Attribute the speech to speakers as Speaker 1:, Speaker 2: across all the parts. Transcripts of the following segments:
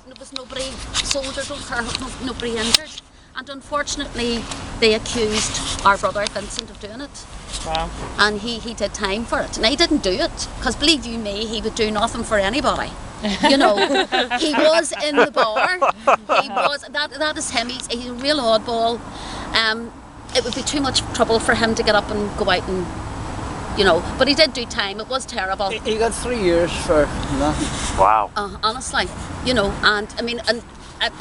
Speaker 1: there was nobody soldiers, don't care, nobody injured. And unfortunately, they accused our brother Vincent of doing it.
Speaker 2: Wow.
Speaker 1: And he did time for it. And he didn't do it, because believe you me, he would do nothing for anybody. You know, he was in the bar. He was, that is him. He's a real oddball. It would be too much trouble for him to get up and go out and, you know, but he did do time. It was terrible.
Speaker 3: He got 3 years for nothing.
Speaker 4: Wow.
Speaker 1: Honestly, you know, and I mean, and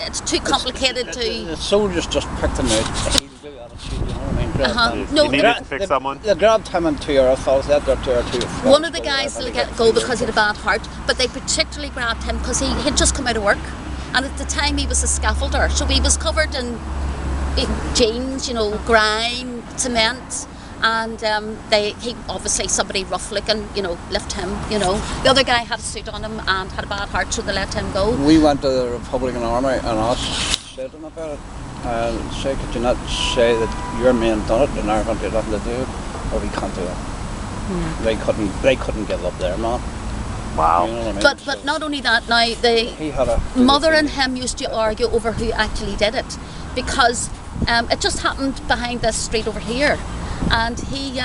Speaker 1: it's too complicated to.
Speaker 3: The soldiers just picked him out. He'll do attitude, you know what I mean?
Speaker 1: No,
Speaker 4: you needed to pick someone.
Speaker 3: They grabbed him and 2 other fellas. They had their 2 or 2.
Speaker 1: One of the guys let go because he had a bad heart, but they particularly grabbed him because he had just come out of work, and at the time he was a scaffolder, so he was covered in jeans, you know, grime, cement. And he obviously, somebody rough looking, you know, lift him, you know. The other guy had a suit on him and had a bad heart, so they let him go.
Speaker 3: We went to the Republican Army and asked them about it. And say, could you not say that your men done it and they're going to do nothing to do it? Or we can't do it. They couldn't give up their man.
Speaker 4: Wow.
Speaker 3: You know what I mean?
Speaker 1: But
Speaker 3: So
Speaker 1: not only that, now
Speaker 3: he had a
Speaker 1: mother and him used to argue over who actually did it, because it just happened behind this street over here. And he,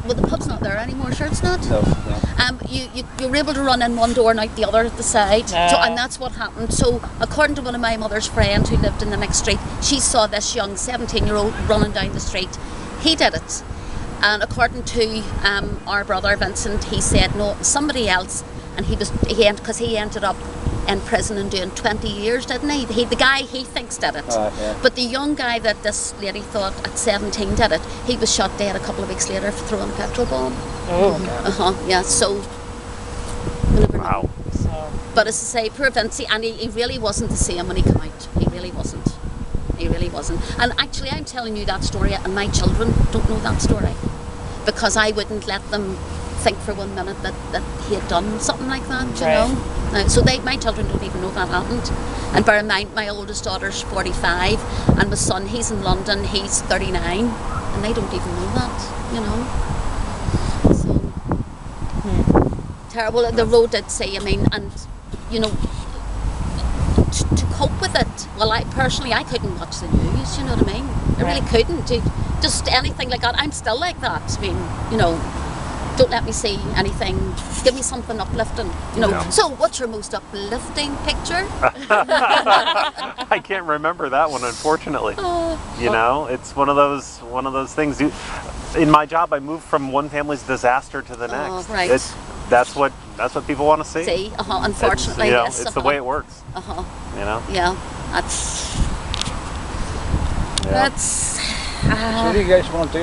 Speaker 1: well, the pub's not there anymore, sure it's not?
Speaker 3: No.
Speaker 1: You were able to run in one door and out the other at the side, so, and that's what happened. So according to one of my mother's friends who lived in the next street, she saw this young 17-year-old running down the street. He did it. And according to our brother Vincent, he said no, it was somebody else, and because he ended up in prison and doing 20 years, didn't he? The guy he thinks did it.
Speaker 3: Yeah.
Speaker 1: But the young guy that this lady thought at 17 did it, he was shot dead a couple of weeks later for throwing a petrol bomb.
Speaker 2: Oh.
Speaker 1: Yeah, so we never know.
Speaker 4: Wow.
Speaker 2: So,
Speaker 1: But as I say, poor Vincy, and he really wasn't the same when he came out. He really wasn't. He really wasn't. And actually, I'm telling you that story, and my children don't know that story, because I wouldn't let them think for 1 minute that he had done something like that, you know. So my children don't even know that happened. And bear in mind, my oldest daughter's 45, and my son, he's in London, he's 39, and they don't even know that, you know. So terrible. The road did say, I mean, and you know, to cope with it. Well, I couldn't watch the news, you know what I mean? I really couldn't. Just anything like that. I'm still like that. I mean, you know. Don't let me see anything. Give me something uplifting, you know.
Speaker 4: Yeah.
Speaker 1: So, what's your most uplifting picture?
Speaker 4: I can't remember that one, unfortunately. You know, it's one of those things. In my job, I move from one family's disaster to the next.
Speaker 1: Right.
Speaker 4: That's what people want to see.
Speaker 1: See, unfortunately,
Speaker 4: you know,
Speaker 1: yes.
Speaker 4: it's the way it works. You know.
Speaker 1: Yeah, that's.
Speaker 3: So what do you guys want to do?